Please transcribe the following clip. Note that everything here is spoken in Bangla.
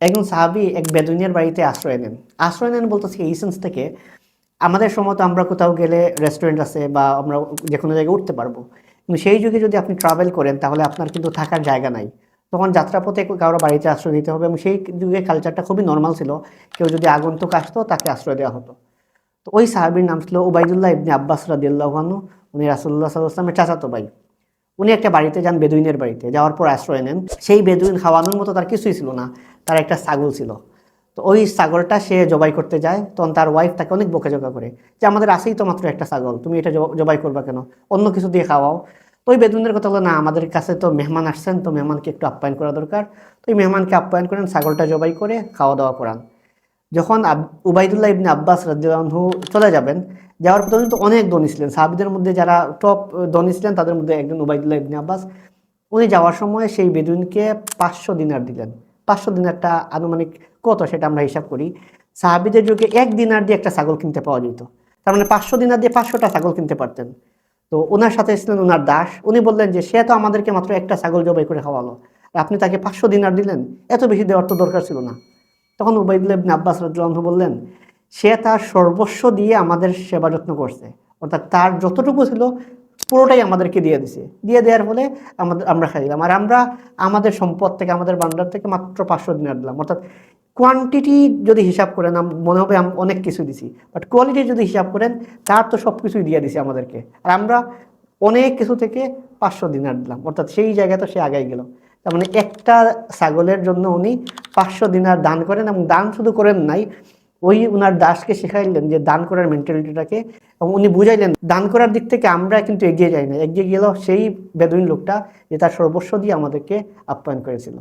একজন সাহাবী এক বেদুইনের বাড়িতে আশ্রয় নেন। আশ্রয় নেন বলতেছি এই সেন্স থেকে, আমাদের সময় তো আমরা কোথাও গেলে রেস্টুরেন্ট আছে বা আমরা যে কোনো জায়গায় উঠতে পারবো, কিন্তু সেই যুগে যদি আপনি ট্রাভেল করেন তাহলে আপনার কিন্তু থাকার জায়গা নাই। তখন যাত্রাপথে কারো বাড়িতে আশ্রয় নিতে হবে, এবং সেই যুগে কালচারটা খুবই নর্মাল ছিল। কেউ যদি আগন্তুক আসতো তাকে আশ্রয় দেওয়া হতো। তো ওই সাহাবীর নাম ছিল উবাইদুল্লাহ ইবনে আব্বাস রাদিয়াল্লাহু আনহু। উনি রাসূলুল্লাহ সাল্লাল্লাহু আলাইহি ওয়াসাল্লামের চাচাতো ভাই। উনি একটা বাড়িতে যান, বেদুইনের বাড়িতে যাওয়ার পর আশ্রয় নেন। সেই বেদুইন খাওয়ানোর মতো তার কিছুই ছিল না, তার একটা ছাগল ছিল। তো ওই ছাগলটা সে জবাই করতে যায়, তখন তার ওয়াইফ তাকে অনেক বকাঝকা করে যে আমাদের আছেই তো মাত্র একটা ছাগল, তুমি এটা জবাই করবা কেন, অন্য কিছু দিয়ে খাওয়াও। তো ওই বেদুইনের কথা হলো, না আমাদের কাছে তো মেহমান আসছেন, তো মেহমানকে একটু আপ্যায়ন করা দরকার। তো ওই মেহমানকে আপ্যায়ন করেন, ছাগলটা জবাই করে খাওয়া দাওয়া করান। যখন উবাইদুল্লাহ ইবনে আব্বাস রাদিয়াল্লাহু আনহু চলে যাবেন, যাওয়ার পর কিন্তু অনেক ধনী ছিলেন সাহাবীদের মধ্যে, যারা টপ ধনী ছিলেন তাদের মধ্যে একজন উবাইদুল্লাহ ইবনে আব্বাস। উনি যাওয়ার সময় সেই বেদুইনকে 500 দিনার দিলেন। 500 দিনারটা আনুমানিক কত সেটা আমরা হিসাব করি। সাহাবীদের যুগে 1 দিনার দিয়ে একটা ছাগল কিনতে পাওয়া যেত। তার মানে 500 দিনার দিয়ে 500টা ছাগল কিনতে পারতেন। তো ওনার সাথে ছিলেন ওনার দাস। উনি বললেন যে সে তো আমাদেরকে মাত্র একটা ছাগল জবাই করে খাওয়ালো, আর আপনি তাকে 500 দিনার দিলেন, এত বেশি দেওয়ার তো দরকার ছিল না। তখন উবাইদুল্লাহ ইবনে আব্বাস রাদিয়াল্লাহু আনহু বললেন, সে তার সর্বস্ব দিয়ে আমাদের সেবা যত্ন করছে, অর্থাৎ তার যতটুকু ছিল পুরোটাই আমাদেরকে দিয়ে দিছে। দিয়ে দেওয়ার ফলে আমরা খাইলাম, আর আমরা আমাদের সম্পদ থেকে, আমাদের ভান্ডার থেকে মাত্র 500 দিনার দিলাম। অর্থাৎ কোয়ান্টিটি যদি হিসাব করেন মনে হবে অনেক কিছু দিছি, বাট কোয়ালিটি যদি হিসাব করেন তার তো সব কিছুই দিয়ে দিছে আমাদেরকে, আর আমরা অনেক কিছু থেকে 500 দিনার দিলাম। অর্থাৎ সেই জায়গায় তো সে আগাই গেল। তার মানে একটা ছাগলের জন্য উনি 500 দিনার দান করেন, এবং দান শুধু করেন নাই, ওই উনার দাসকে শেখাইলেন যে দান করার মেন্টালিটিটাকে, এবং উনি বুঝাইলেন দান করার দিক থেকে আমরা কিন্তু এগিয়ে যাই না, এগিয়ে গেল সেই বেদুইন লোকটা যে তার সর্বস্ব দিয়ে আমাদেরকে আপ্যায়ন করেছিল।